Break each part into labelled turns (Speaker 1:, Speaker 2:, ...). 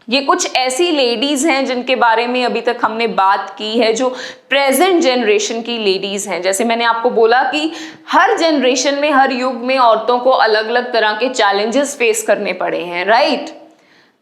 Speaker 1: ये कुछ ऐसी लेडीज हैं जिनके बारे में अभी तक हमने बात की है, जो प्रेजेंट जनरेशन की लेडीज हैं। जैसे मैंने आपको बोला कि हर जनरेशन में, हर युग में औरतों को अलग अलग तरह के चैलेंजेस फेस करने पड़े हैं, राइट।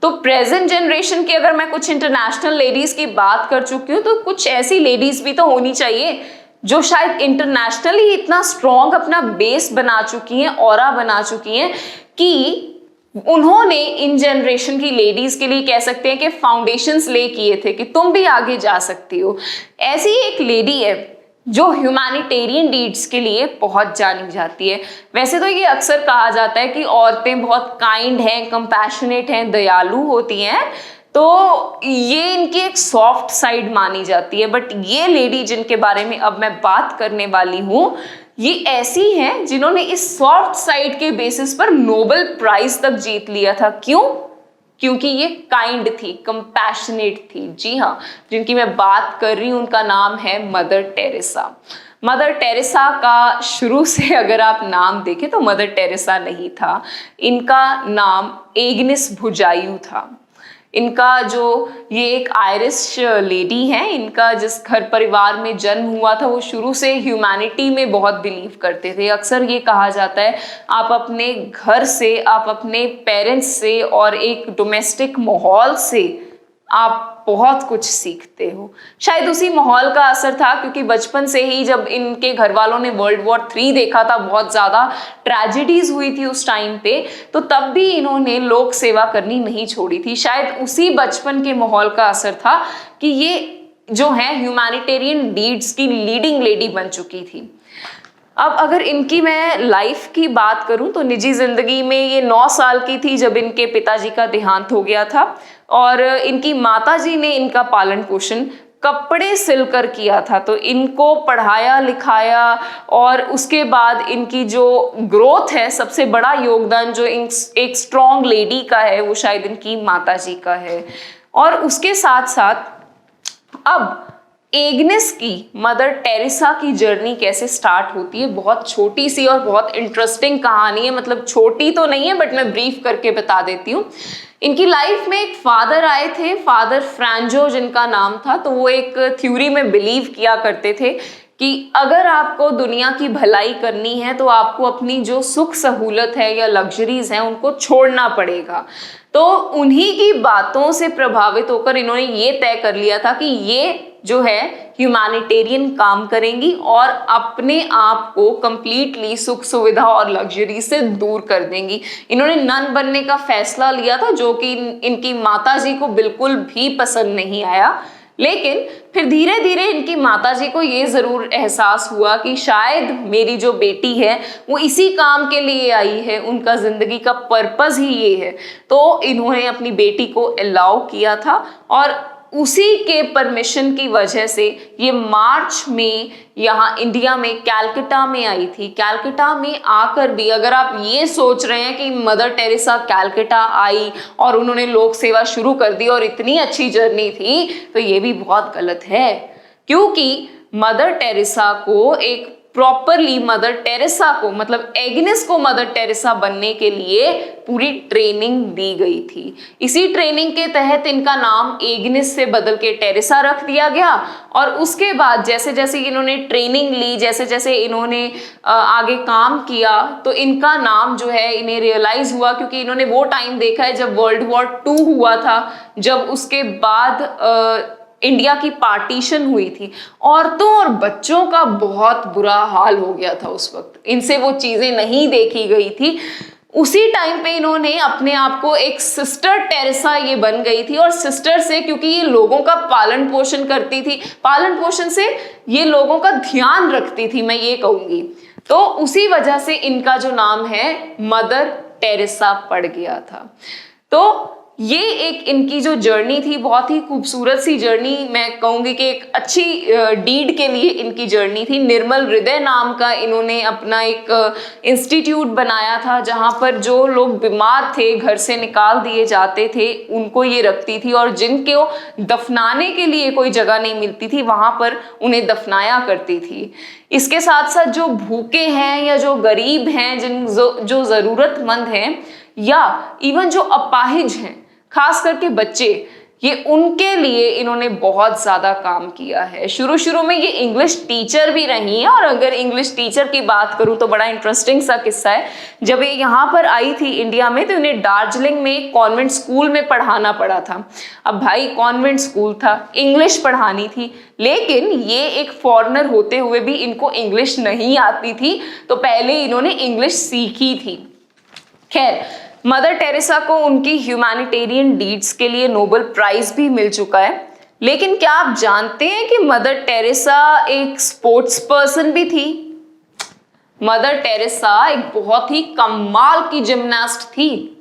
Speaker 1: तो प्रेजेंट जनरेशन की अगर मैं कुछ इंटरनेशनल लेडीज की बात कर चुकी हूँ, तो कुछ ऐसी लेडीज भी तो होनी चाहिए जो शायद इंटरनेशनली इतना स्ट्रॉन्ग अपना बेस बना चुकी हैं, ऑरा बना चुकी हैं कि उन्होंने इन जनरेशन की लेडीज के लिए कह सकते हैं कि फाउंडेशंस ले किए थे कि तुम भी आगे जा सकती हो। ऐसी एक लेडी है जो ह्यूमैनिटेरियन डीड्स के लिए बहुत जानी जाती है। वैसे तो ये अक्सर कहा जाता है कि औरतें बहुत काइंड हैं, कंपैशनेट हैं, दयालु होती हैं, तो ये इनकी एक सॉफ्ट साइड मानी जाती है। बट ये लेडी जिनके बारे में अब मैं बात करने वाली हूँ, ये ऐसी हैं जिन्होंने इस सॉफ्ट साइड के बेसिस पर नोबेल प्राइज तक जीत लिया था। क्यों? क्योंकि ये काइंड थी, कंपैशनेट थी। जी हाँ, जिनकी मैं बात कर रही हूँ उनका नाम है मदर टेरेसा। मदर टेरेसा का शुरू से अगर आप नाम देखें तो मदर टेरेसा नहीं था, इनका नाम एग्नेस भुजायु था। इनका जो ये एक आयरिश लेडी हैं, इनका जिस घर परिवार में जन्म हुआ था वो शुरू से ह्यूमैनिटी में बहुत बिलीव करते थे। अक्सर ये कहा जाता है आप अपने घर से, आप अपने पेरेंट्स से और एक डोमेस्टिक माहौल से आप बहुत कुछ सीखते हो। शायद उसी माहौल का असर था, क्योंकि बचपन से ही जब इनके घर वालों ने वर्ल्ड वॉर 3 देखा था, बहुत ज़्यादा ट्रेजेडीज हुई थी उस टाइम पे, तो तब भी इन्होंने लोक सेवा करनी नहीं छोड़ी थी। शायद उसी बचपन के माहौल का असर था कि ये जो है ह्यूमैनिटेरियन डीड्स की लीडिंग लेडी बन चुकी थी। अब अगर इनकी मैं लाइफ की बात करूं तो निजी जिंदगी में ये 9 साल की थी जब इनके पिताजी का देहांत हो गया था, और इनकी माताजी ने इनका पालन पोषण कपड़े सिलकर किया था। तो इनको पढ़ाया लिखाया, और उसके बाद इनकी जो ग्रोथ है, सबसे बड़ा योगदान जो एक स्ट्रॉन्ग लेडी का है वो शायद इनकी माताजी का है। और उसके साथ साथ अब एग्नेस की, मदर टेरेसा की जर्नी कैसे स्टार्ट होती है, बहुत छोटी सी और बहुत इंटरेस्टिंग कहानी है। मतलब छोटी तो नहीं है, बट मैं ब्रीफ करके बता देती हूँ। इनकी लाइफ में एक फादर आए थे, फादर फ्रांजो जिनका नाम था। तो वो एक थ्योरी में बिलीव किया करते थे कि अगर आपको दुनिया की भलाई करनी है तो आपको अपनी जो सुख सहूलत है या लग्जरीज हैं उनको छोड़ना पड़ेगा। तो उन्हीं की बातों से प्रभावित होकर इन्होंने ये तय कर लिया था कि ये जो है ह्यूमैनिटेरियन काम करेंगी और अपने आप को कंप्लीटली सुख सुविधा और लग्जरी से दूर कर देंगी। इन्होंने नन बनने का फैसला लिया था, जो कि इनकी माताजी को बिल्कुल भी पसंद नहीं आया। लेकिन फिर धीरे धीरे इनकी माताजी को ये जरूर एहसास हुआ कि शायद मेरी जो बेटी है वो इसी काम के लिए आई है, उनका जिंदगी का पर्पस ही ये है। तो इन्होंने अपनी बेटी को अलाउ किया था, और उसी के परमिशन की वजह से ये मार्च में यहाँ इंडिया में कैलकाटा में आई थी। कैलकाटा में आकर भी अगर आप ये सोच रहे हैं कि मदर टेरेसा कैलकाटा आई और उन्होंने लोक सेवा शुरू कर दी और इतनी अच्छी जर्नी थी, तो ये भी बहुत गलत है। क्योंकि मदर टेरेसा को एक प्रॉपरली, मदर टेरेसा को मतलब एग्नेस को मदर टेरेसा बनने के लिए पूरी ट्रेनिंग दी गई थी। इसी ट्रेनिंग के तहत इनका नाम एग्नेस से बदल के टेरेसा रख दिया गया। और उसके बाद जैसे जैसे इन्होंने ट्रेनिंग ली, जैसे जैसे इन्होंने आगे काम किया, तो इनका नाम जो है इन्हें रियलाइज हुआ, क्योंकि इन्होंने वो टाइम देखा है जब वर्ल्ड वॉर 2 हुआ था, जब उसके बाद इंडिया की पार्टीशन हुई थी। औरतों और बच्चों का बहुत बुरा हाल हो गया था उस वक्त, इनसे वो चीजें नहीं देखी गई थी। उसी टाइम पे इन्होंने अपने आप को एक सिस्टर टेरेसा ये बन गई थी। और सिस्टर से, क्योंकि ये लोगों का पालन पोषण करती थी, पालन पोषण से ये लोगों का ध्यान रखती थी, मैं ये कहूंगी, तो उसी वजह से इनका जो नाम है मदर टेरेसा पड़ गया था। तो ये एक इनकी जो जर्नी थी, बहुत ही खूबसूरत सी जर्नी, मैं कहूँगी कि एक अच्छी डीड के लिए इनकी जर्नी थी। निर्मल हृदय नाम का इन्होंने अपना एक इंस्टीट्यूट बनाया था, जहाँ पर जो लोग बीमार थे, घर से निकाल दिए जाते थे, उनको ये रखती थी, और जिनको दफनाने के लिए कोई जगह नहीं मिलती थी वहाँ पर उन्हें दफनाया करती थी। इसके साथ साथ जो भूखे हैं या जो गरीब हैं, जो ज़रूरतमंद हैं, या इवन जो अपाहिज हैं, खास करके बच्चे, ये उनके लिए इन्होंने बहुत ज़्यादा काम किया है। शुरू शुरू में ये इंग्लिश टीचर भी रही हैं, और अगर इंग्लिश टीचर की बात करूँ तो बड़ा इंटरेस्टिंग सा किस्सा है। जब ये यहाँ पर आई थी इंडिया में, तो इन्हें दार्जिलिंग में एक कॉन्वेंट स्कूल में पढ़ाना पड़ा था। अब भाई कॉन्वेंट स्कूल था, इंग्लिश पढ़ानी थी, लेकिन ये एक फॉरेनर होते हुए भी इनको इंग्लिश नहीं आती थी, तो पहले इन्होंने इंग्लिश सीखी थी। खैर, मदर टेरेसा को उनकी ह्यूमैनिटेरियन डीड्स के लिए नोबेल प्राइज भी मिल चुका है। लेकिन क्या आप जानते हैं कि मदर टेरेसा एक स्पोर्ट्स पर्सन भी थी? मदर टेरेसा एक बहुत ही कमाल की जिम्नास्ट थी,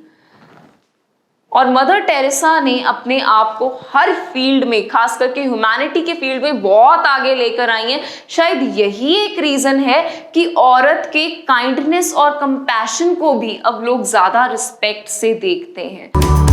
Speaker 1: और मदर टेरेसा ने अपने आप को हर फील्ड में, खास करके ह्यूमैनिटी के फील्ड में बहुत आगे लेकर आई हैं। शायद यही एक रीजन है कि औरत के काइंडनेस और कंपैशन को भी अब लोग ज्यादा रिस्पेक्ट से देखते हैं।